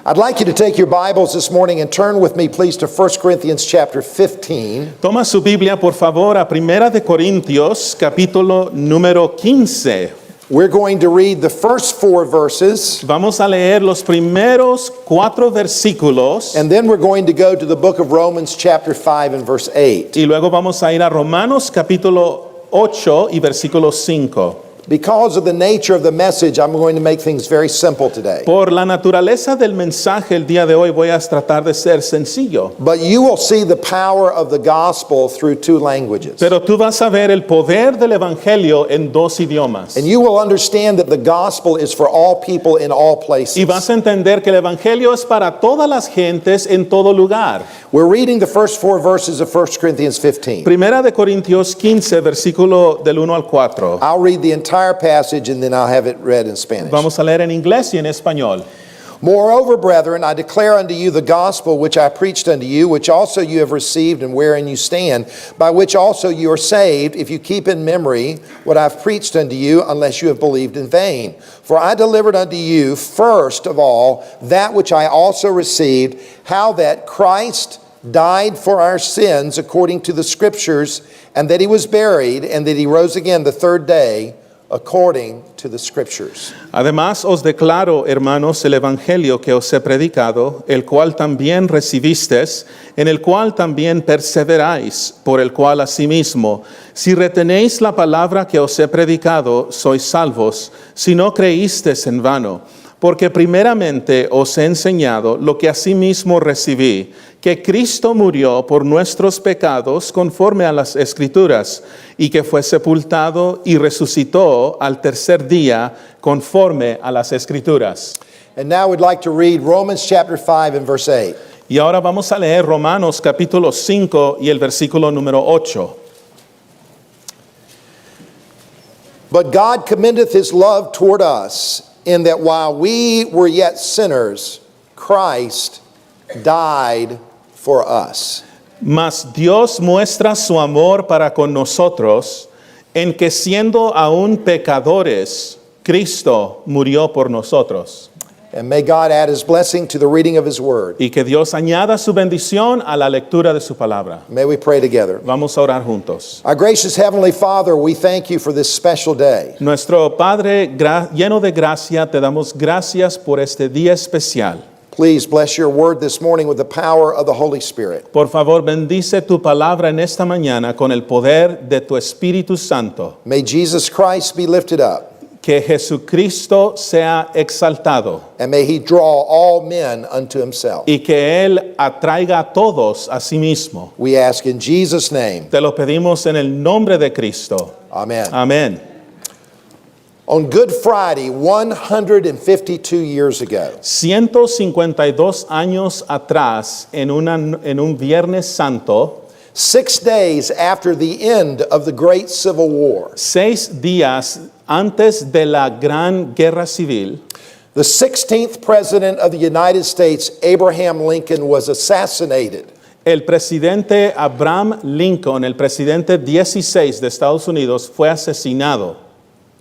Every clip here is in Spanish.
I'd like you to take your Bibles this morning and turn with me, please, to 1 Corinthians chapter 15. Toma su Biblia, por favor, a Primera de Corintios, capítulo número 15. We're going to read the first 4 verses, Vamos a leer los primeros 4 versículos and then we're going to go to the book of Romans chapter 5 and verse 8. y luego vamos a ir a Romanos, capítulo 8 y versículo 5. Because of the nature of the message, I'm going to make things very simple today. Por la naturaleza del mensaje, el día de hoy voy a tratar de ser sencillo. But you will see the power of the gospel through 2 languages. Pero tú vas a ver el poder del evangelio en 2 idiomas. And you will understand that the gospel is for all people in all places. Y vas a entender que el evangelio es para todas las gentes en todo lugar. We're reading the first 4 verses of 1 Corinthians 15. Primera de Corintios 15, versículo del 1 al 4. I'll read the entire passage and then I'll have it read in Spanish. Vamos a leer en inglés y en español. Moreover, brethren, I declare unto you the gospel which I preached unto you, which also you have received and wherein you stand, by which also you are saved, if you keep in memory what I've preached unto you, unless you have believed in vain. For I delivered unto you first of all that which I also received, how that Christ died for our sins according to the Scriptures, and that he was buried, and that he rose again the third day according to the Scriptures. Además os declaro, hermanos, el evangelio que os he predicado, el cual también recibisteis, en el cual también perseveráis, por el cual asimismo, si retenéis la palabra que os he predicado, sois salvos, si no creísteis en vano. Porque primeramente os he enseñado lo que asimismo recibí, que Cristo murió por nuestros pecados conforme a las Escrituras, y que fue sepultado y resucitó al tercer día conforme a las Escrituras. And now we'd like to read Romans chapter 5 and verse 8. Y ahora vamos a leer Romanos capítulo 5 y el versículo número 8. But God commendeth his love toward us, in that while we were yet sinners, Christ died for us. Mas Dios muestra su amor para con nosotros, en que siendo aún pecadores, Cristo murió por nosotros. And may God add his blessing to the reading of his word. Y que Dios añada su bendición a la lectura de su palabra. May we pray together. Vamos a orar juntos. Our gracious Heavenly Father, we thank you for this special day. Nuestro Padre lleno de gracia, te damos gracias por este día especial. Please bless your word this morning with the power of the Holy Spirit. Por favor, bendice tu palabra en esta mañana con el poder de tu Espíritu Santo. May Jesus Christ be lifted up, Que Jesucristo sea exaltado and may he draw all men unto himself. y que Él atraiga a todos a sí mismo. We ask in Jesus' name. Te lo pedimos en el nombre de Cristo. Amen. Amén. On Good Friday, 152 years ago, 152 años atrás, en un Viernes Santo, 6 days after the end of the Great Civil War, 6 días antes de la Gran Guerra Civil, the 16th President of the United States, Abraham Lincoln, was assassinated. el presidente Abraham Lincoln, el presidente 16 de Estados Unidos, fue asesinado.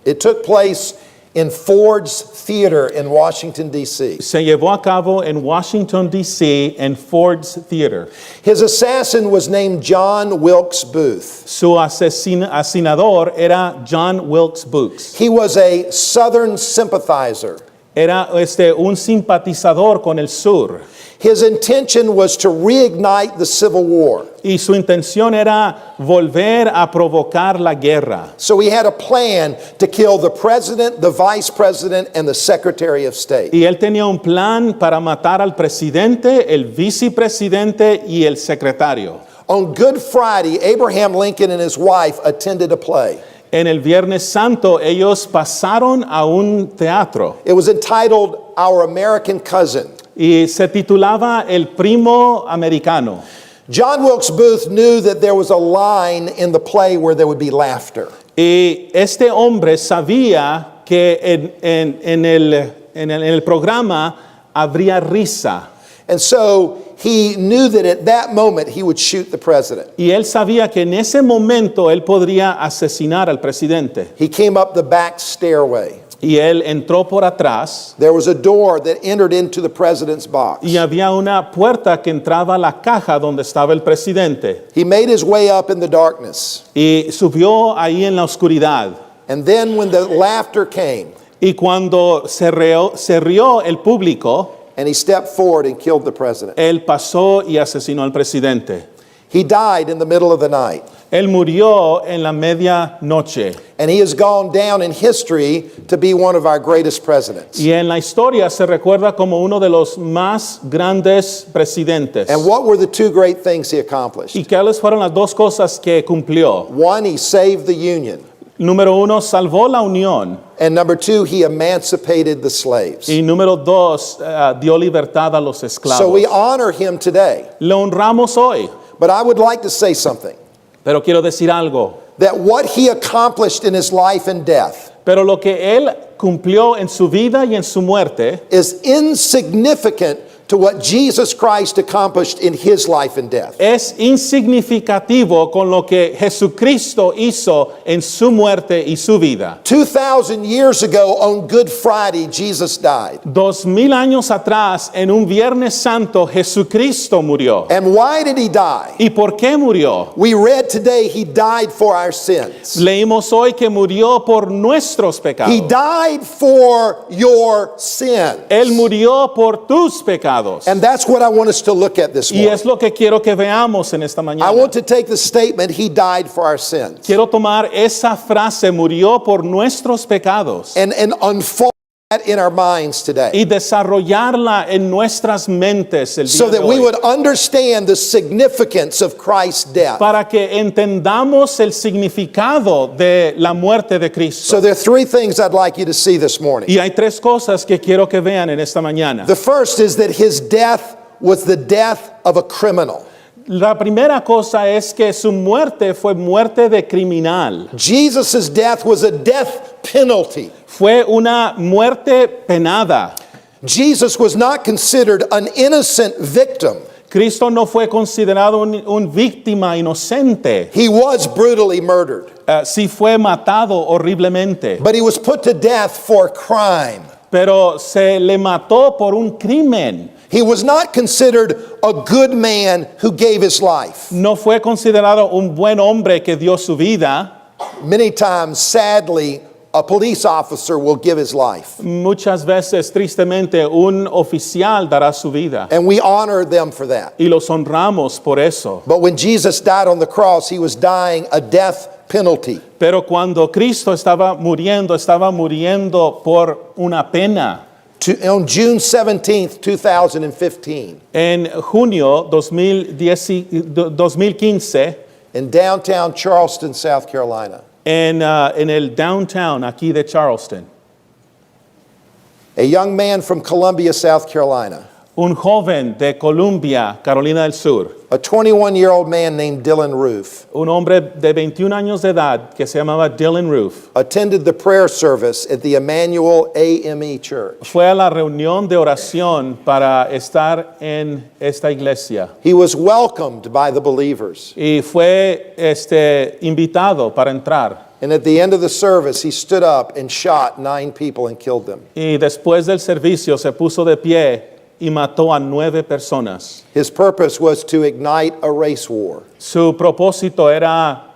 It took place in Ford's Theater in Washington, D.C. Se llevó a cabo en Washington, D.C., en Ford's Theater. His assassin was named John Wilkes Booth. Su asesinador era John Wilkes Booth. He was a Southern sympathizer. Era un simpatizador con el sur. His intention was to reignite the Civil War. Y su intención era volver a provocar la guerra. So he had a plan to kill the president, the vice president, and the secretary of state. Y él tenía un plan para matar al presidente, el vicepresidente y el secretario. On Good Friday, Abraham Lincoln and his wife attended a play. En el Viernes Santo ellos pasaron a un teatro It was entitled Our American Cousin. y se titulaba El Primo Americano. John Wilkes Booth knew that there was a line in the play where there would be laughter. Y este hombre sabía que en el programa habría risa. And so he knew that at that moment he would shoot the president. Y él sabía que en ese momento él podría asesinar al presidente. He came up the back stairway. y él entró por atrás There was a door that entered into the president's box. y había una puerta que entraba a la caja donde estaba el presidente. He made his way up in the darkness. Y subió ahí en la oscuridad. And then when the laughter came, Y cuando se rió el público, and he stepped forward and killed the president. él pasó y asesinó al presidente. He died in the middle of the night. Él murió en la medianoche. And he has gone down in history to be one of our greatest presidents. Y en la historia se recuerda como uno de los más grandes presidentes. And what were the two great things he accomplished? ¿Y cuáles fueron las dos cosas que cumplió? One, he saved the Union. Número uno, salvó la unión. And number two, he emancipated the slaves. Y número dos, dio libertad a los esclavos. So we honor him today. Le honramos hoy. But I would like to say something. Pero quiero decir algo. That what he accomplished in his life and death Pero lo que él cumplió en su vida y en su muerte is insignificant to what Jesus Christ accomplished in his life and death. es insignificativo con lo que Jesucristo hizo en su muerte y su vida. 2,000 years ago on Good Friday, Jesus died. 2000 años atrás, en un Viernes Santo, Jesucristo murió. And why did he die? ¿Y por qué murió? We read today he died for our sins. Leímos hoy que murió por nuestros pecados. He died for your sin. Él murió por tus pecados. And that's what I want us to look at this Y morning. es lo que quiero que veamos en esta I mañana. want to take the statement, he died for our sins, Quiero tomar esa frase, murió por nuestros pecados, and unfold that in our minds today, y desarrollarla en nuestras mentes el día so de that we hoy, would understand the significance of Christ's death. para que entendamos el significado de la muerte de Cristo. So there are three things I'd like you to see this morning. Y hay tres cosas que quiero que vean en esta mañana. The first is that his death was the death of a criminal. La primera cosa es que su muerte fue muerte de criminal. Jesus' death was a death penalty. Fue una muerte penada. Jesus was not considered an innocent victim. Cristo no fue considerado un víctima inocente. He was brutally murdered, Sí fue matado horriblemente, but he was put to death for crime. pero se le mató por un crimen. He was not considered a good man who gave his life. No fue considerado un buen hombre que dio su vida. Many times, sadly, a police officer will give his life, Muchas veces, tristemente, un oficial dará su vida. and we honor them for that. Y los honramos por eso. But when Jesus died on the cross, he was dying a death penalty. Pero cuando Cristo estaba muriendo por una pena. On June 17th, 2015, En junio 2015, in downtown Charleston, South Carolina, en el downtown aquí de Charleston, a young man from Columbia, South Carolina, un joven de Columbia, Carolina del Sur, a 21-year-old man named Dylan Roof, un hombre de 21 años de edad que se llamaba Dylan Roof, attended the prayer service at the Emmanuel AME Church. fue a la reunión de oración para estar en esta iglesia He was welcomed by the believers. y fue invitado para entrar. And at the end of the service, he stood up and shot 9 people and killed them. Y después del servicio se puso de pie y mató a 9 personas. His purpose was to ignite a race war. Su propósito era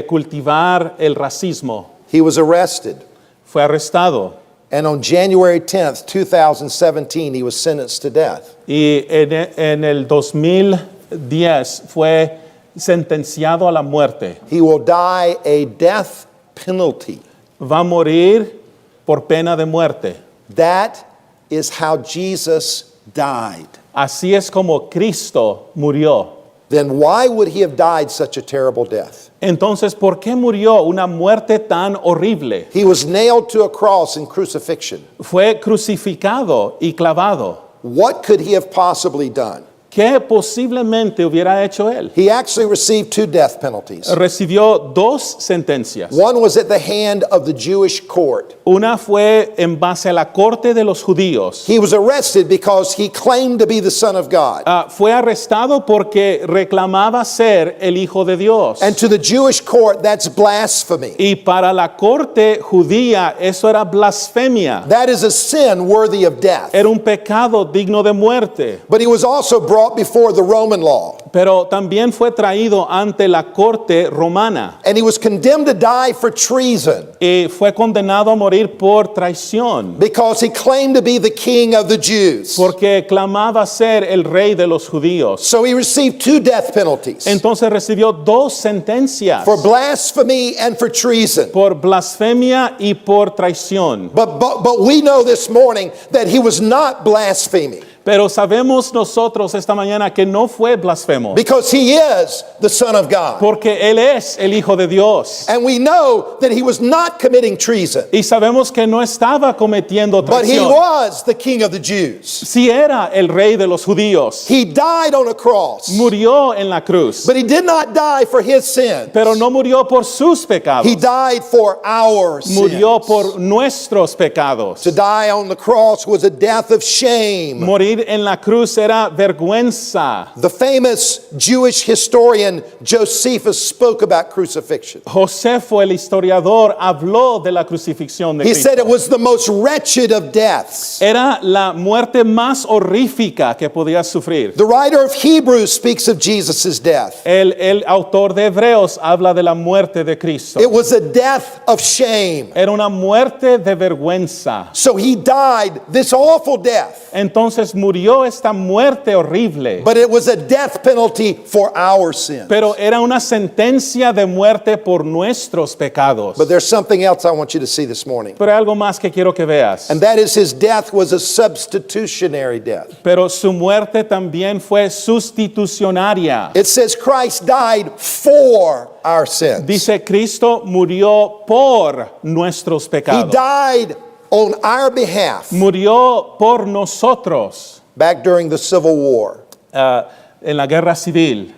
cultivar el racismo. He was arrested, Fue arrestado and on January 10th, 2017, he was sentenced to death. y en el 2010 fue sentenciado a la muerte. He will die a death penalty. Va a morir por pena de muerte. That is how Jesus died. Así es como Cristo murió. Then why would he have died such a terrible death? Entonces, ¿por qué murió una muerte tan horrible? He was nailed to a cross in crucifixion. Fue crucificado y clavado. What could he have possibly done? ¿qué posiblemente hubiera hecho él? He actually received 2 death penalties. Recibió 2 sentencias. One was at the hand of the Jewish court. Una fue en base a la corte de los judíos. He was arrested because he claimed to be the Son of God. Fue arrestado porque reclamaba ser el Hijo de Dios. And to the Jewish court, that's blasphemy. Y para la corte judía eso era blasfemia. That is a sin worthy of death. Era un pecado digno de muerte. But he was also brought before the Roman law. Pero también fue traído ante la corte romana. And he was condemned to die for treason Y fue condenado a morir por traición. because he claimed to be the king of the Jews. Porque clamaba ser el rey de los judíos. So he received 2 death penalties Entonces recibió 2 sentencias. for blasphemy and for treason. Por blasfemia y por traición. But we know this morning that he was not blaspheming Pero sabemos nosotros esta mañana que no fue blasfemo. because he is the Son of God. Porque Él es el Hijo de Dios. And we know that he was not committing treason, Y sabemos que no estaba cometiendo but he traición. was the king of the Jews. Sí era el rey de los judíos. He died on a cross, Murió en la cruz. but he did not die for his sins. Pero no murió por sus pecados. He died for our Murió sins. por nuestros pecados. To die on the cross was a death of shame. Morir en la cruz era vergüenza. The famous Jewish historian Josephus spoke about crucifixion. Josefo, el historiador, habló de la crucifixión de He Cristo. said it was the most wretched of deaths. Era la muerte más horrífica que podía sufrir. The writer of Hebrews speaks of Jesus' death. El autor de Hebreos habla de la muerte de Cristo. It was a death of shame. Era una muerte de vergüenza. So he died this awful death, Entonces murió esta muerte horrible. but it was a death penalty for our sins. Pero era una sentencia de muerte por nuestros pecados. But there's something else I want you to see this morning. Pero hay algo más que quiero que veas. And that is his death was a substitutionary death. Pero su muerte también fue sustitucionaria. It says Christ died for our sins. Dice Cristo murió por nuestros He pecados. died on our behalf Murió por nosotros back during the Civil War. En la guerra civil.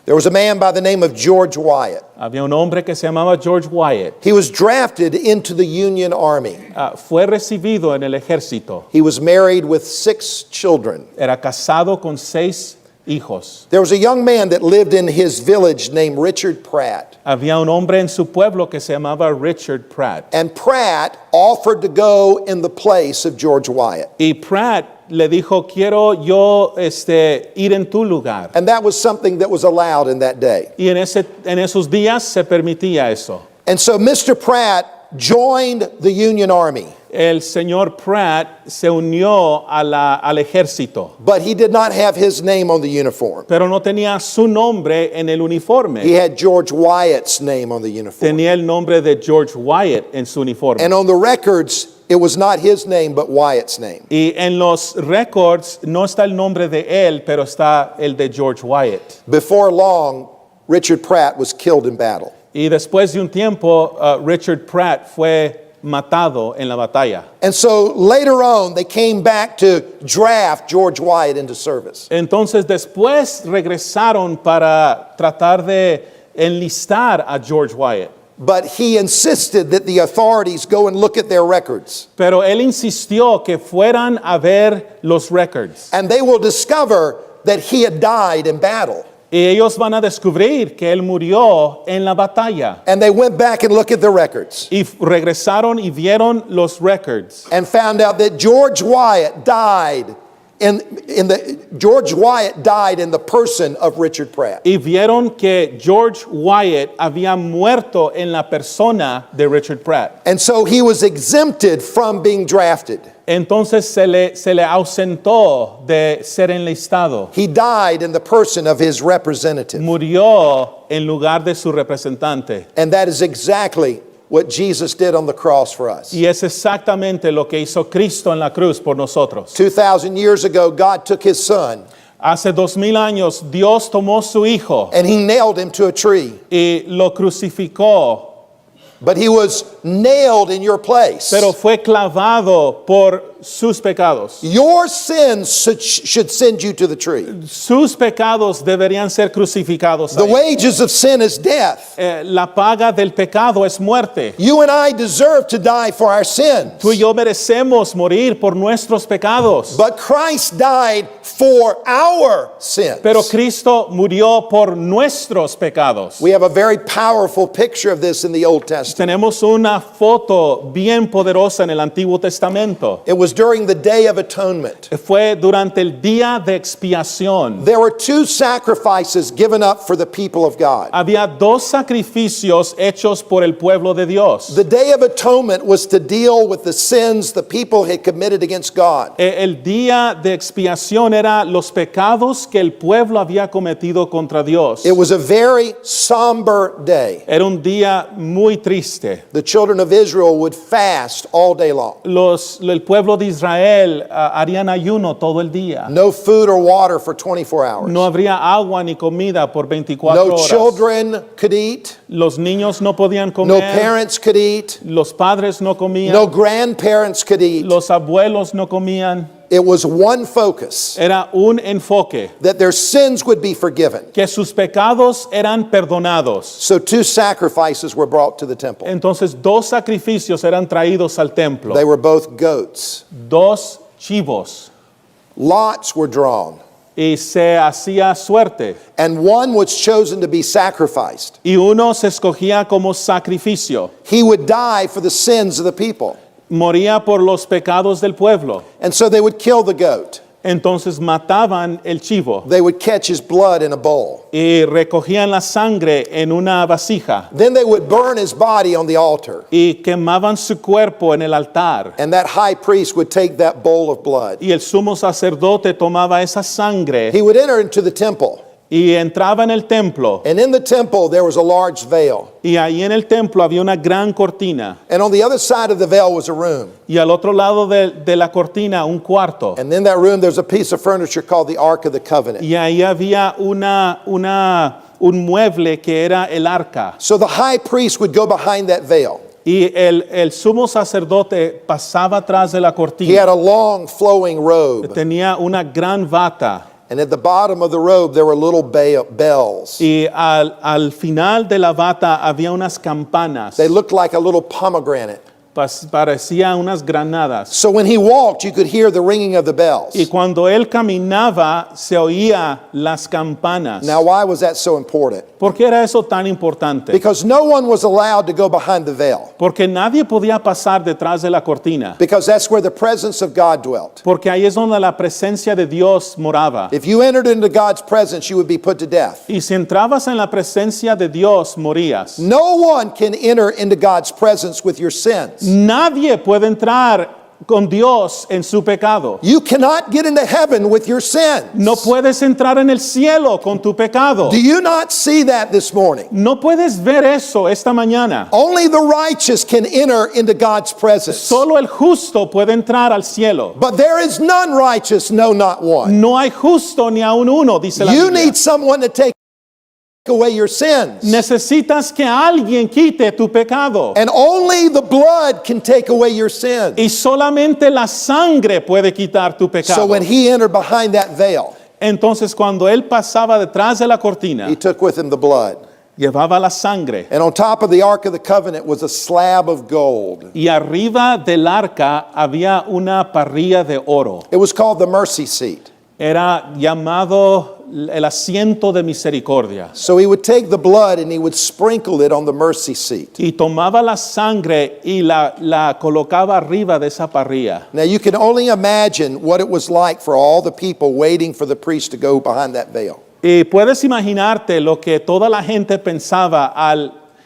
There was a man by the name of George Wyatt. Había un hombre que se llamaba George Wyatt. He was drafted into the Union Army. Fue recibido en el ejército. He was married with 6 children. Era casado con 6 hijos. There was a young man that lived in his village named Richard Pratt. Había un hombre en su pueblo que se llamaba Richard Pratt. And Pratt offered to go in the place of George Wyatt. Y Pratt le dijo, quiero yo ir en tu lugar. And that was something that was allowed in that day. Y en esos días se permitía eso. And so Mr. Pratt joined the Union Army, El señor Pratt se unió al ejército, but he did not have his name on the uniform. pero no tenía su nombre en el He uniforme. had George Wyatt's name on the uniform. Tenía el nombre de George Wyatt en su uniforme. And on the records, it was not his name, but Wyatt's name. Y en los récords no está el nombre de él, pero está el de George Wyatt. Before long, Richard Pratt was killed in battle. Y después de un tiempo, Richard Pratt fue matado en la batalla. And so later on, they came back to draft George Wyatt into service. Entonces después regresaron para tratar de enlistar a George Wyatt. But he insisted that the authorities go and look at their records. Pero él insistió que fueran a ver los records. And they will discover that he had died in battle. Y ellos van a descubrir que él murió en la batalla. And they went back and looked at the records Y regresaron y vieron los records. and found out that George Wyatt died George Wyatt died in the person of Richard Pratt. Y vieron que George Wyatt había muerto en la persona de Richard Pratt. And so he was exempted from being drafted. Entonces se le ausentó de ser enlistado. He died in the person of his representative. Murió en lugar de su representante. And that is exactly what Jesus did on the cross for us. Y es exactamente lo que hizo Cristo en la cruz por nosotros. 2,000 years ago, God took his son Hace 2000 años Dios tomó su hijo and he nailed him to a tree. y lo crucificó. But he was nailed in your place. pero fue clavado por sus pecados. Your sins should send you to the tree. Sus pecados deberían ser crucificados The ahí. wages of sin is death. La paga del pecado es muerte. You and I deserve to die for our sins. Tú y yo merecemos morir por nuestros pecados. But Christ died for our sins. Pero Cristo murió por nuestros pecados. We have a very powerful picture of this in the Old Testament. Tenemos una foto bien poderosa en el Antiguo Testamento. It was during the Day of Atonement. Fue durante el día de expiación. There were two sacrifices given up for the people of God. Había dos sacrificios hechos por el pueblo de Dios. The Day of Atonement was to deal with the sins the people had committed against God. El día de expiación era los pecados que el pueblo había cometido contra Dios. It was a very somber day. Era un día muy triste. The children of Israel would fast all day long. El pueblo de Israel harían ayuno todo el día. No food or water for 24 hours. No habría agua ni comida por 24 No horas. children could eat. Los niños no podían No comer. parents could eat. Los padres no comían. No grandparents could eat. Los abuelos no comían. It was one focus, Era un enfoque, that their sins would be forgiven. que sus pecados eran perdonados. So two sacrifices were brought to the temple. Entonces dos sacrificios eran traídos al templo. They were both goats. Dos chivos. Lots were drawn, Y se hacía suerte. and one was chosen to be sacrificed. Y uno se escogía como sacrificio. He would die for the sins of the people. Moría por los pecados del pueblo. And so they would kill the goat. Entonces mataban el chivo They would catch his blood in a bowl. y recogían la sangre en una vasija Then they would burn his body on the altar. y quemaban su cuerpo en el altar. And that high priest would take that bowl of blood. Y el sumo sacerdote tomaba esa sangre He would enter into the temple. y entraba en el templo. And in the temple there was a large veil. Y ahí en el templo había una gran cortina. And on the other side of the veil was a room. Y al otro lado de la cortina un cuarto. And in that room there's a piece of furniture called the Ark of the Covenant. Y ahí había un mueble que era el arca. So the high priest would go behind that veil. Y el sumo sacerdote pasaba atrás de la He cortina. had a long flowing robe. Tenía una gran bata. And at the bottom of the robe there were little bells. Y al final de la bata había unas campanas. They looked like a little pomegranate. Parecían unas granadas. So when he walked, you could hear the ringing of the bells. Y cuando él caminaba, se oía las campanas. Now, why was that so important? ¿Por qué era eso tan importante? Because no one was allowed to go behind the veil. Porque nadie podía pasar detrás de la cortina. Because that's where the presence of God dwelt. Porque ahí es donde la presencia de Dios moraba. If you entered into God's presence, you would be put to death. Y si entrabas en la presencia de Dios, morías. No one can enter into God's presence with your sins. Nadie puede entrar con Dios en su pecado. You cannot get into heaven with your sins. No puedes entrar en el cielo con tu pecado. Do you not see that this morning? No puedes ver eso esta mañana. Only the righteous can enter into God's presence. Solo el justo puede entrar al cielo. But there is none righteous, no, not one. No hay justo ni aun uno, dice la You Biblia. need someone to take away your sins. Necesitas que alguien quite tu pecado. And only the blood can take away your sins. Y solamente la sangre puede quitar tu So pecado. when he entered behind that veil, Entonces cuando él pasaba detrás de la cortina, he took with him the blood. llevaba la sangre. And on top of the Ark of the Covenant was a slab of gold. Y arriba del arca había una parrilla de oro. It was called the mercy seat. Era llamado el asiento de misericordia. So he would take the blood and he would sprinkle it on the mercy seat. Y tomaba la sangre y la colocaba arriba de esa parrilla. Now you can only imagine what it was like for all the people waiting for the priest to go behind that veil. Y puedes imaginarte lo que toda la gente pensaba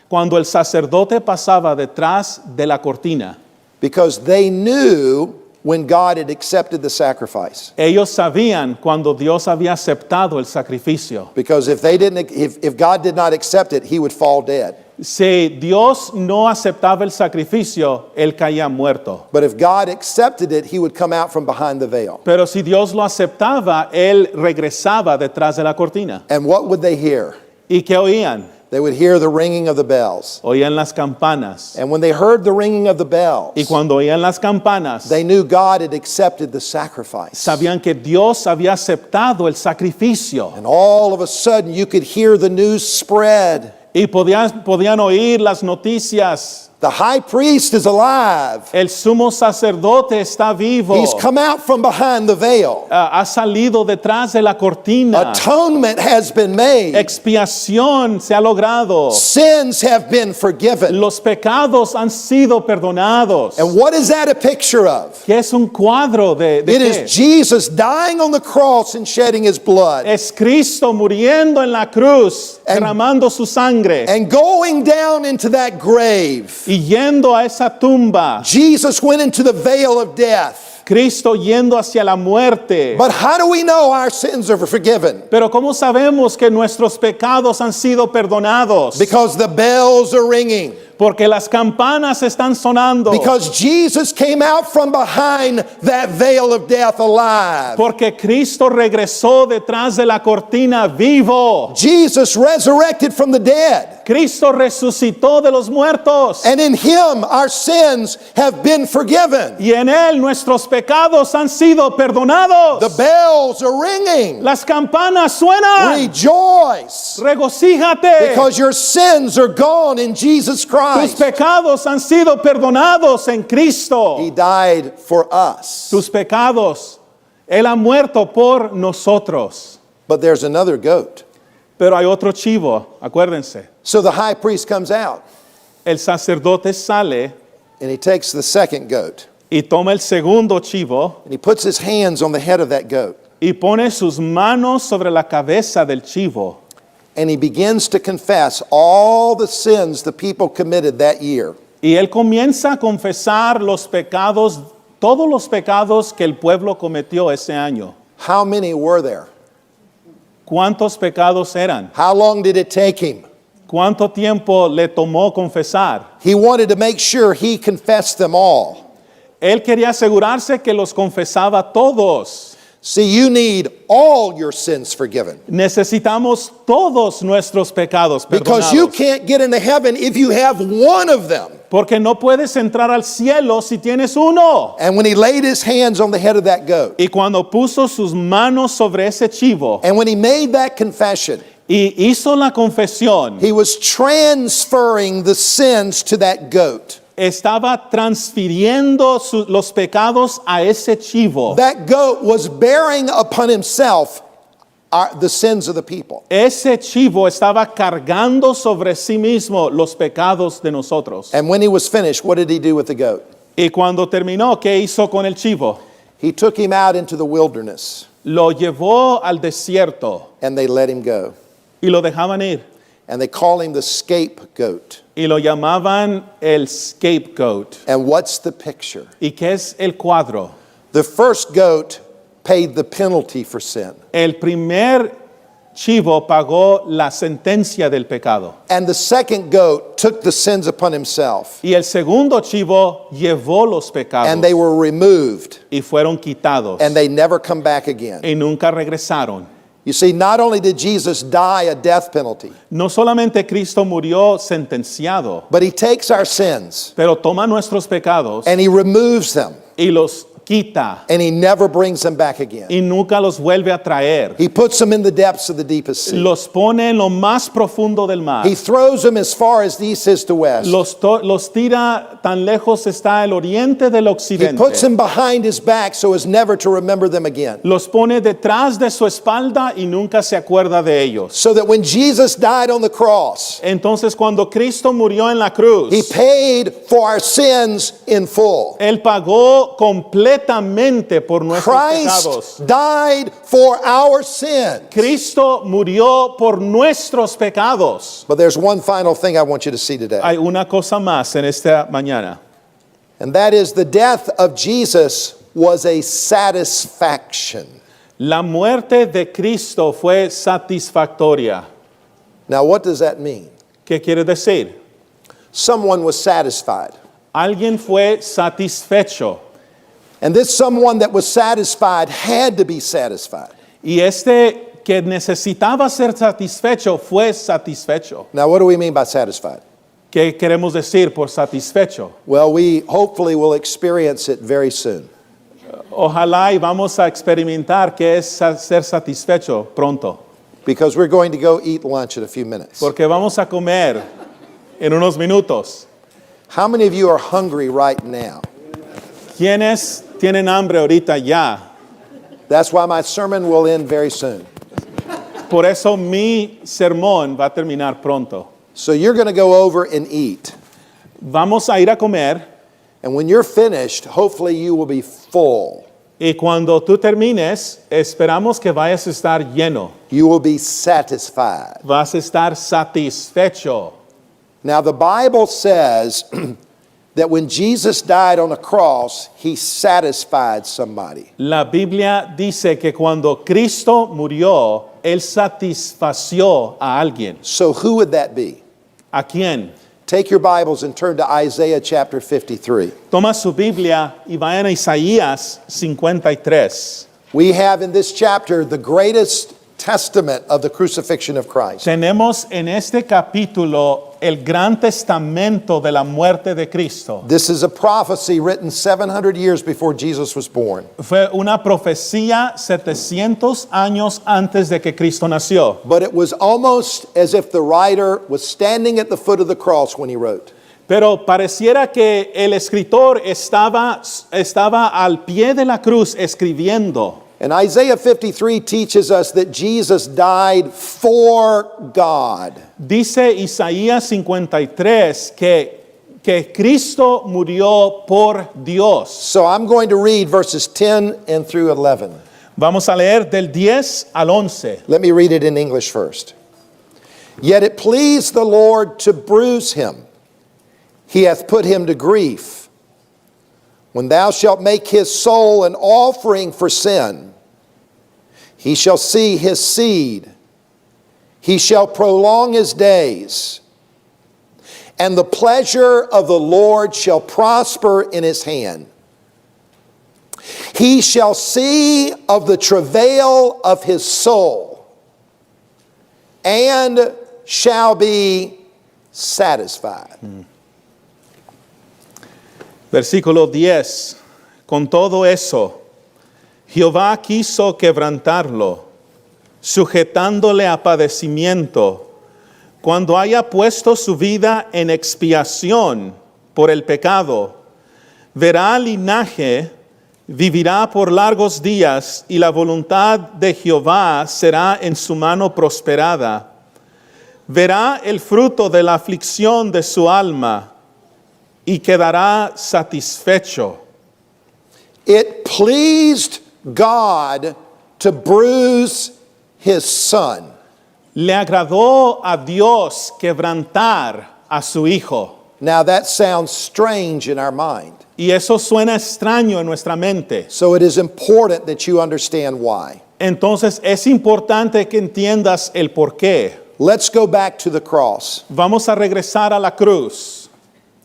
cuando el sacerdote pasaba detrás de la cortina. Because they knew when God had accepted the sacrifice. Ellos sabían cuando Dios había aceptado el sacrificio. Because if God did not accept it, he would fall dead. Si Dios no aceptaba el sacrificio, él caía muerto. But if God accepted it, he would come out from behind the veil. Pero si Dios lo aceptaba, él regresaba detrás de la cortina. And what would they hear? ¿Y qué oían? they would hear the ringing of the bells. oían las campanas. And when they heard the ringing of the bells, Y cuando oían las campanas, they knew God had accepted the sacrifice. sabían que Dios había aceptado el sacrificio. And all of a sudden you could hear the news spread. Y podían oír las noticias. The high priest is alive. El sumo sacerdote está vivo. He's come out from behind the veil. Ha salido detrás de la cortina. Atonement has been made. Expiación se ha logrado. Sins have been forgiven. Los pecados han sido perdonados. And what is that a picture of? ¿Qué es un cuadro de It qué? is Jesus dying on the cross and shedding his blood Es Cristo muriendo en la cruz, And- derramando su sangre and going down into that grave. y yendo a esa tumba. Jesus went into the veil of death. Cristo yendo hacia la muerte. But how do we know our sins are forgiven? Pero ¿cómo sabemos que nuestros pecados han sido perdonados? Because the bells are ringing. Porque las campanas están sonando. Because Jesus came out from behind that veil of death alive. Porque Cristo regresó detrás de la cortina vivo. Jesus resurrected from the dead. Cristo resucitó de los muertos. And in him our sins have been forgiven. Y en Él nuestros pecados han sido perdonados. The bells are ringing. Las campanas suenan. Rejoice. Regocíjate. Because your sins are gone in Jesus Tus Christ. pecados han sido perdonados en Cristo. He died for us. Tus pecados. Él ha muerto por nosotros. But there's another goat. Pero hay otro chivo, acuérdense. So the high priest comes out El sacerdote sale and he takes the second goat y toma el segundo chivo and he puts his hands on the head of that goat y pone sus manos sobre la cabeza del chivo. and he begins to confess all the sins the people committed that year. Y él comienza a confesar los pecados, todos los pecados que el pueblo cometió ese año. How many were there? ¿Cuántos pecados eran? How long did it take him? ¿Cuánto tiempo le tomó confesar? He wanted to make sure he confessed them all. Él quería asegurarse que los confesaba todos. See, you need all your sins forgiven. Necesitamos todos nuestros pecados Because you perdonados. can't get into heaven if you have one of them. Porque no puedes entrar al cielo si tienes uno. And when he laid his hands on the head of that goat, Y cuando puso sus manos sobre ese chivo and when he made that confession, y hizo la confesión, he was transferring the sins to that goat. estaba transfiriendo los pecados a ese chivo. That goat was bearing upon himself the sins of the people. Ese chivo estaba cargando sobre sí mismo los pecados de nosotros. And when he was finished, what did he do with the goat? Y cuando terminó, ¿qué hizo con el chivo? He took him out into the wilderness Lo llevó al desierto and they let him go. y lo dejaban ir. And they call him the scapegoat. Y lo llamaban el scapegoat. And what's the picture? ¿Y qué es el cuadro? The first goat paid the penalty for sin. El primer chivo pagó la sentencia del pecado. And the second goat took the sins upon himself. Y el segundo chivo llevó los pecados And they were removed. y fueron quitados. And they never come back again. Y nunca regresaron. You see, not only did Jesus die a death penalty, No solamente Cristo murió sentenciado, but he takes our sins pero toma nuestros pecados and he removes them y los quita and he never brings them back again. y nunca los vuelve a traer. He puts them in the depths of the deepest sea. Los pone en lo más profundo del mar. He throws them as far as the east is to west. Los tira tan lejos está el oriente del He occidente. puts them behind his back so as never to remember them again. Los pone detrás de su espalda y nunca se acuerda de ellos. So that when Jesus died on the cross, Entonces cuando Cristo murió en la cruz, he paid for our sins in full. Él pagó completamente por nuestros pecados. Christ died for our sins. Cristo murió por nuestros pecados. But there's one final thing I want you to see today. Hay una cosa más en esta mañana. And that is the death of Jesus was a satisfaction. La muerte de Cristo fue satisfactoria. Now, what does that mean? ¿Qué quiere decir? Someone was satisfied. Alguien fue satisfecho. And this someone that was satisfied had to be satisfied. Y este que necesitaba ser satisfecho fue satisfecho. Now, what do we mean by satisfied? ¿Qué queremos decir por satisfecho? Well, we hopefully will experience it very soon. Ojalá y vamos a experimentar qué es ser satisfecho pronto, Because we're going to go eat lunch in a few minutes. porque vamos a comer en unos minutos. How many of you are hungry right now? ¿Quiénes tienen hambre ahorita ya? That's why my sermon will end very soon. Por eso mi sermón va a terminar pronto. So you're going to go over and eat. Vamos a ir a comer And when you're finished, hopefully you will be full. y cuando tú termines, esperamos que vayas a estar lleno. You will be satisfied. Vas a estar satisfecho. Now, the Bible says that when Jesus died on the cross, he satisfied somebody. La Biblia dice que cuando Cristo murió, Él satisfació a alguien. So who would that be? ¿A quién? Take your Bibles and turn to Isaiah chapter 53. Toma su Biblia y vayan a Isaías 53. We have in this chapter the greatest testament of the crucifixion of Christ. Tenemos en este capítulo el gran testamento de la muerte de Cristo. This is a prophecy written 700 years before Jesus was born. Fue una profecía 700 años antes de que Cristo nació. But it was almost as if the writer was standing at the foot of the cross when he wrote. Pero pareciera que el escritor estaba al pie de la cruz escribiendo. And Isaiah 53 teaches us that Jesus died for God. Dice Isaías 53 que Cristo murió por Dios. So I'm going to read verses 10 and through 11. Vamos a leer del 10 al 11. Let me read it in English first. Yet it pleased the Lord to bruise him. He hath put him to grief. When thou shalt make his soul an offering for sin, he shall see his seed. He shall prolong his days. And the pleasure of the Lord shall prosper in his hand. He shall see of the travail of his soul, and shall be satisfied. Versículo 10. Con todo eso, Jehová quiso quebrantarlo, sujetándole a padecimiento, cuando haya puesto su vida en expiación por el pecado. Verá linaje, vivirá por largos días, y la voluntad de Jehová será en su mano prosperada. Verá el fruto de la aflicción de su alma, y quedará satisfecho. It pleased God to bruise his son. Le agradó a Dios quebrantar a su hijo. Now that sounds strange in our mind. Y eso suena extraño en nuestra mente. So it is important that you understand why. Entonces es importante que entiendas el por qué. Let's go back to the cross. Vamos a regresar a la cruz.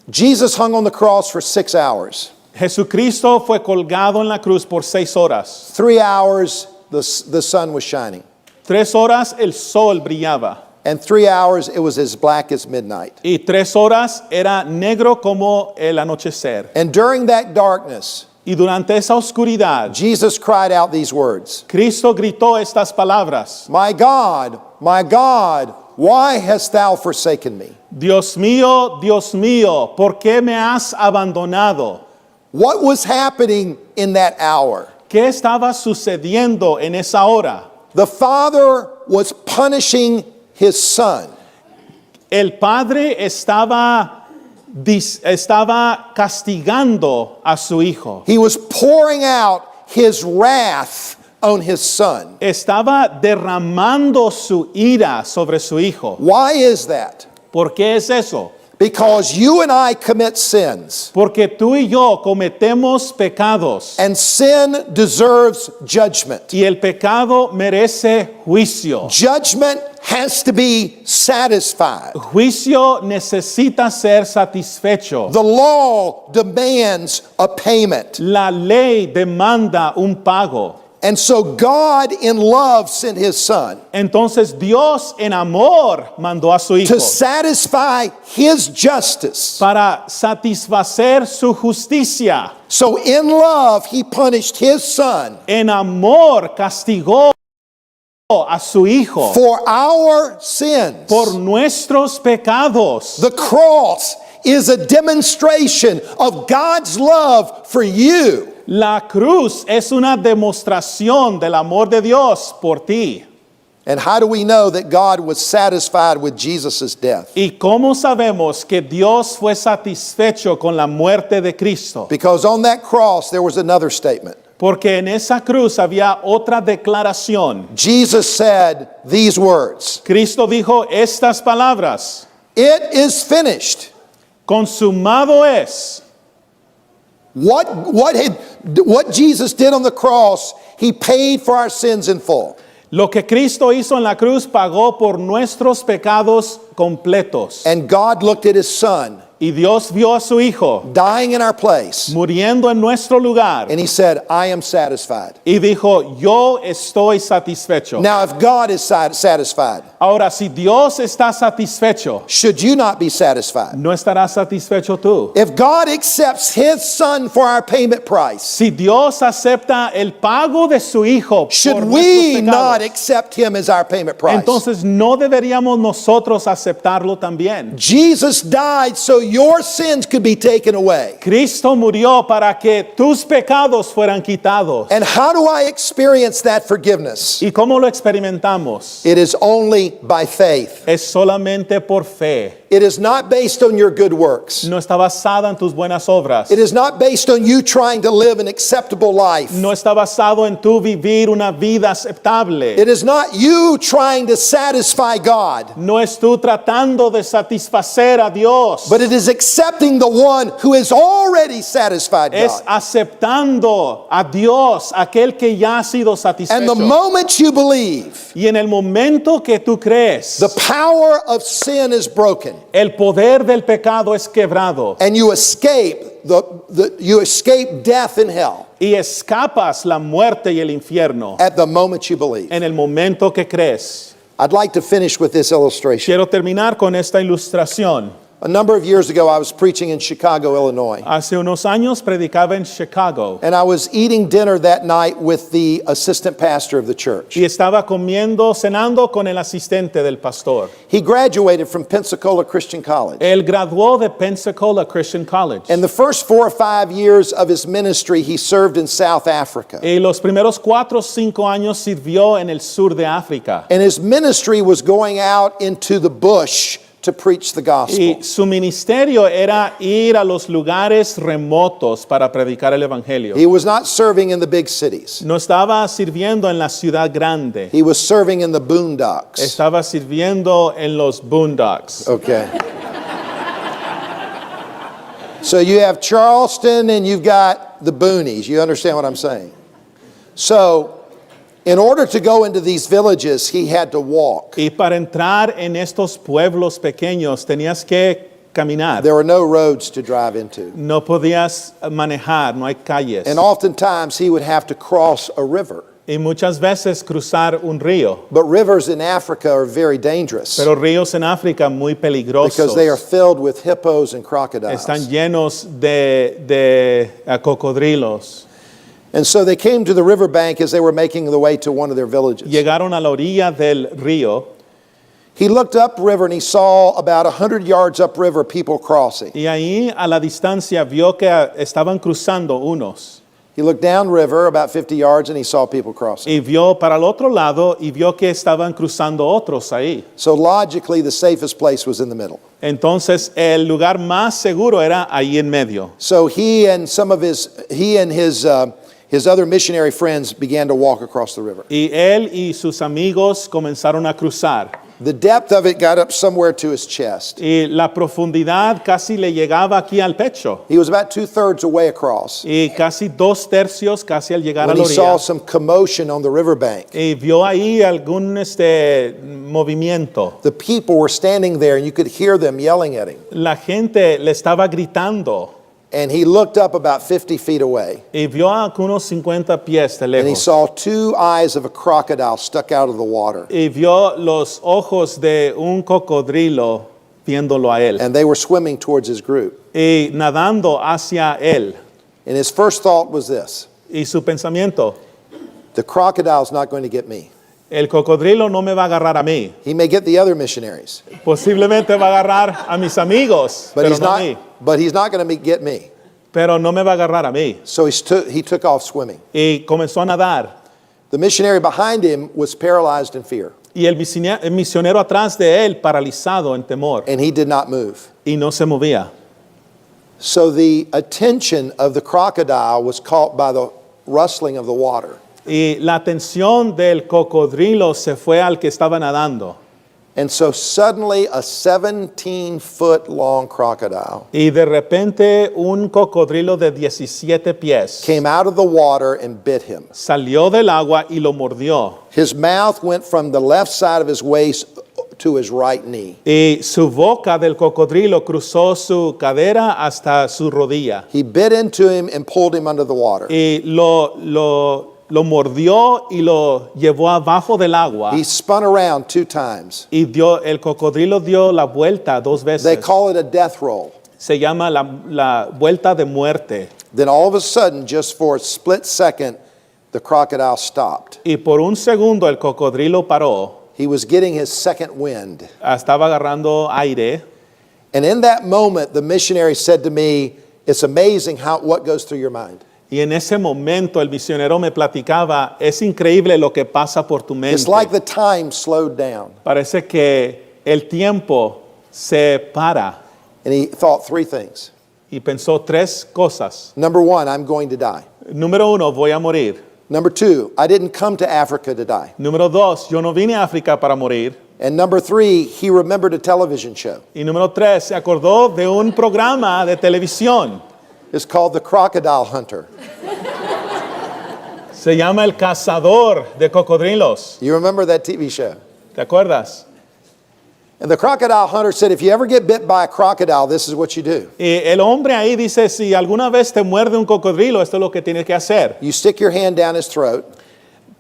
Jesus hung on the cross for 6 hours. Jesucristo fue colgado en la cruz por 6 horas. 3 hours, the sun was shining. 3 horas el sol brillaba. And 3 hours, it was as black as midnight. Y 3 horas era negro como el anochecer. And during that darkness, Y durante esa oscuridad, Jesus cried out these words, Cristo gritó estas palabras. my God, why hast thou forsaken me? Dios mío, ¿por qué me has abandonado? What was happening in that hour? ¿Qué estaba sucediendo en esa hora? The Father was punishing his son. El Padre estaba castigando a su hijo. He was pouring out his wrath on his son. Estaba derramando su ira sobre su hijo. Why is that? ¿Por qué es eso? Because you and I commit sins, Porque tú y yo cometemos pecados and sin deserves judgment. y el pecado merece juicio. Judgment has to be satisfied. Juicio necesita ser satisfecho. The law demands a payment. La ley demanda un pago. And so God in love sent his son Entonces Dios en amor mandó a su Hijo to satisfy his justice. para satisfacer su justicia. So in love, he punished his son En amor castigó a su Hijo for our sins. por nuestros pecados. The cross is a demonstration of God's love for you. La cruz es una demostración del amor de Dios por ti. And how do we know that God was satisfied with Jesus' death? ¿Y cómo sabemos que Dios fue satisfecho con la muerte de Cristo? Because on that cross there was another statement. Porque en esa cruz había otra declaración. Jesus said these words, Cristo dijo estas palabras: "It is finished." consumado es. What Jesus did on the cross, he paid for our sins in full. Lo que Cristo hizo en la cruz pagó por nuestros pecados completos. And God looked at his son Y Dios vio a su Hijo dying in our place, muriendo en nuestro lugar and he said, "I am satisfied." y dijo, yo estoy satisfecho. Now, if God is satisfied, Ahora, si Dios está satisfecho, should you not be satisfied? ¿no estarás satisfecho tú? If God accepts his son for our payment price, Si Dios acepta el pago de su Hijo should por we nuestros not pecados, accept him as our payment price? entonces no deberíamos nosotros aceptarlo también. Jesus died so your sins could be taken away. Cristo murió para que tus pecados fueran quitados. And how do I experience that forgiveness? ¿Y cómo lo experimentamos? It is only by faith. Es solamente por fe. It is not based on your good works. No está basada en tus buenas obras. It is not based on you trying to live an acceptable life. No está basado en tu vivir una vida aceptable. It is not you trying to satisfy God, No es tú tratando de satisfacer a Dios. but it is accepting the one who has already satisfied Es God. aceptando a Dios, aquel que ya ha sido And the satisfecho. moment you believe, Y en el momento que tú crees, the power of sin is broken, el poder del pecado es quebrado and you escape you escape death and hell y escapas la muerte y el infierno at the moment you believe. en el momento que crees. I'd like to finish with this illustration. Quiero terminar con esta ilustración. A number of years ago, I was preaching in Chicago, Illinois. Hace unos años predicaba en Chicago And I was eating dinner that night with the assistant pastor of the church. y estaba cenando con el asistente del pastor. He graduated from Pensacola Christian College. Él graduó de Pensacola Christian College. And the first 4 or 5 years of his ministry, he served in South Africa. Y los primeros 4 o 5 años sirvió en el sur de África. And his ministry was going out into the bush to preach the gospel. Y su ministerio era ir a los lugares remotos para predicar el evangelio. He was not serving in the big cities. No estaba sirviendo en la ciudad grande. He was serving in the boondocks. Estaba sirviendo en los boondocks. Okay. So you have Charleston and you've got the boonies. You understand what I'm saying? So, in order to go into these villages, he had to walk. Y para entrar en estos pueblos pequeños tenías que caminar. There were no roads to drive into. No podías manejar, no hay calles. And oftentimes he would have to cross a river. Y muchas veces cruzar un río. But rivers in Africa are very dangerous Pero ríos en África muy peligrosos. because they are filled with hippos and crocodiles. Están llenos de cocodrilos. And so they came to the riverbank as they were making the way to one of their villages. Llegaron a la orilla del río He looked upriver and he saw about 100 yards upriver people crossing. y ahí a la distancia vio que estaban cruzando unos. He looked downriver about 50 yards and he saw people crossing. Y vio para el otro lado y vio que estaban cruzando otros ahí. So logically, the safest place was in the middle. Entonces el lugar más seguro era ahí en medio. So he and his other missionary friends began to walk across the river. Y él y sus amigos comenzaron a cruzar. The depth of it got up somewhere to his chest. Y la profundidad casi le llegaba aquí al pecho. He was about 2/3 away across Y casi 2/3 casi al llegar a when la he saw orilla. some commotion on the riverbank. Y vio ahí algún movimiento. The people were standing there and you could hear them yelling at him. La gente le estaba gritando. And he looked up about 50 feet away. y vio a unos 50 pies de And he lejos. saw two eyes of a crocodile stuck out of the water. Y vio los ojos de un cocodrilo viéndolo a él. And they were swimming towards his group. Y nadando hacia él. And his first thought was this: Y su pensamiento, the crocodile's not going to get me. el cocodrilo no me va a agarrar a mí. He may get the other missionaries, Posiblemente va a agarrar a mis amigos, but pero he's no a mí. not going to get me. Pero no me va a agarrar a mí. So he took off swimming. Y comenzó a nadar. The missionary behind him was paralyzed in fear, Y el misionero atrás de él, paralizado en temor. and he did not move. Y no se movía. So the attention of the crocodile was caught by the rustling of the water. Y la atención del cocodrilo se fue al que estaba nadando. And so suddenly a 17-foot long crocodile Y de repente un cocodrilo de 17 pies came out of the water and bit him. salió del agua y lo mordió. His mouth went from the left side of his waist to his right knee. Y su boca del cocodrilo cruzó su cadera hasta su rodilla. He bit into him and pulled him under the water. Y lo mordió y lo llevó abajo del agua. He spun around 2 times. Y el cocodrilo dio la vuelta 2 They veces. call it a death roll. Se llama la vuelta de muerte. Then all of a sudden, just for a split second, the crocodile stopped. Y por un segundo el cocodrilo paró. He was getting his second wind. Estaba agarrando aire. And in that moment, the missionary said to me, "It's amazing what goes through your mind. Y en ese momento el misionero me platicaba, es increíble lo que pasa por tu mente. It's like the time slowed down." Parece que el tiempo se para. And he thought 3 things. Y pensó 3 cosas. Number 1, I'm going to die. Número 1, voy a morir. Number 2, I didn't come to Africa to die. Número 2, yo no vine a África para morir. And number 3, he remembered a television show. Y número 3, se acordó de un programa de televisión. It's called The Crocodile Hunter. Se llama El Cazador de Cocodrilos. You remember that TV show? ¿Te acuerdas? And the crocodile hunter said, if you ever get bit by a crocodile, this is what you do. Y el hombre ahí dice, si alguna vez te muerde un cocodrilo, esto es lo que tienes que hacer. You stick your hand down his throat.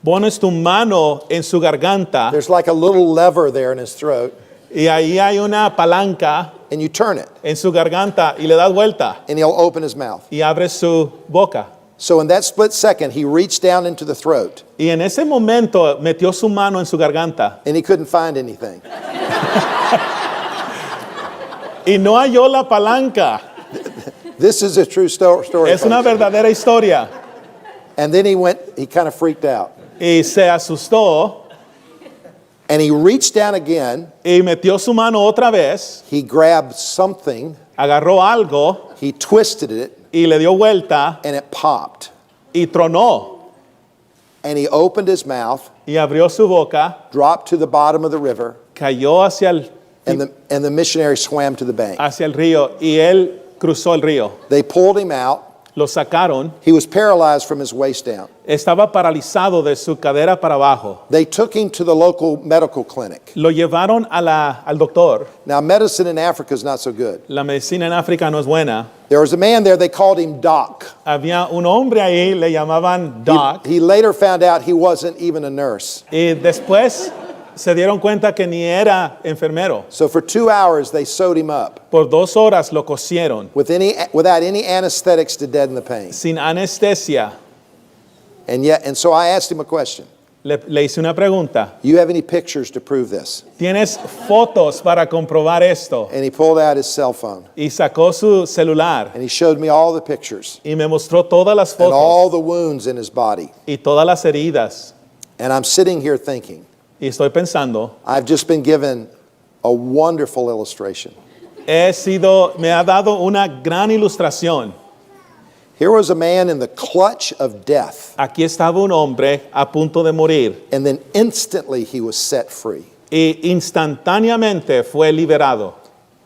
Pones tu mano en su garganta There's like a little lever there in his throat, y ahí hay una palanca and you turn it, en su garganta y le das vuelta and he'll open his mouth. y abre su boca. So in that split second, he reached down into the throat, Y en ese momento metió su mano en su garganta and he couldn't find anything. y no halló la palanca. This is a true story. Es una folks. verdadera historia. And then he kind of freaked out. Y se asustó And he reached down again. y metió su mano otra vez, He grabbed something, agarró algo he twisted it, y le dio vuelta and it popped. y tronó. And he opened his mouth, Y abrió su boca, dropped to the bottom of the river, cayó hacia and the missionary swam to the bank. el río y él cruzó el río. They pulled him out. Lo sacaron. He was paralyzed from his waist down. Estaba paralizado de su cadera para abajo. They took him to the local medical clinic. Lo llevaron al doctor. Now, medicine in Africa is not so good. La medicina en África no es buena. There was a man there, they called him Doc. Había un hombre ahí, le llamaban Doc. He later found out he wasn't even a nurse. Y después se dieron cuenta que ni era enfermero. So for 2 hours, they sewed him up Por 2 horas lo cosieron, without any anesthetics to deaden the pain. sin anestesia. And so I asked him a question. Le hice una pregunta. You have any pictures to prove this? ¿Tienes fotos para comprobar esto? And he pulled out his cell phone Y sacó su celular and he showed me all the pictures y me mostró todas las and all fotos the wounds in his body. y todas las heridas. And I'm sitting here thinking, Y estoy pensando, I've just been given a wonderful illustration. me ha dado una gran ilustración. Here was a man in the clutch of death, Aquí estaba un hombre a punto de morir and then instantly he was set free. y instantáneamente fue liberado.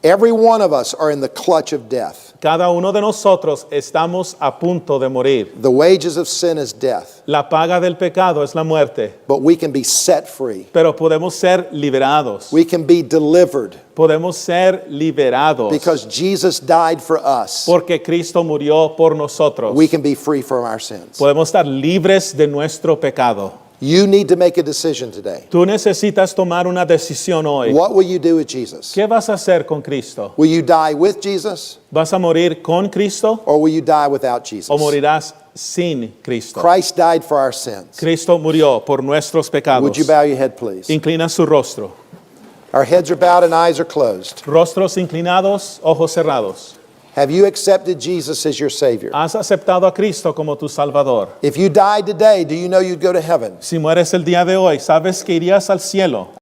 Every one of us are in the clutch of death. Cada uno de nosotros estamos a punto de morir. The wages of sin is death, La paga del pecado es la muerte, but we can be set free. pero podemos ser liberados. We can be delivered. Podemos ser liberados because Jesus died for us. porque Cristo murió por nosotros. We can be free from our sins. Podemos estar libres de nuestro pecado. You need to make a decision today. Tú necesitas tomar una decisión hoy. What will you do with Jesus? ¿Qué vas a hacer con Cristo? Will you die with Jesus ¿Vas a morir con Cristo or will you die without Jesus? o morirás sin Cristo? Christ died for our sins. Cristo murió por nuestros pecados. Would you bow your head, please? Inclina su rostro. Our heads are bowed and eyes are closed. Rostros inclinados, ojos cerrados. Have you accepted Jesus as your Savior? ¿Has aceptado a Cristo como tu Salvador? If you died today, do you know you'd go to heaven? Si mueres el día de hoy, ¿sabes que irías al cielo?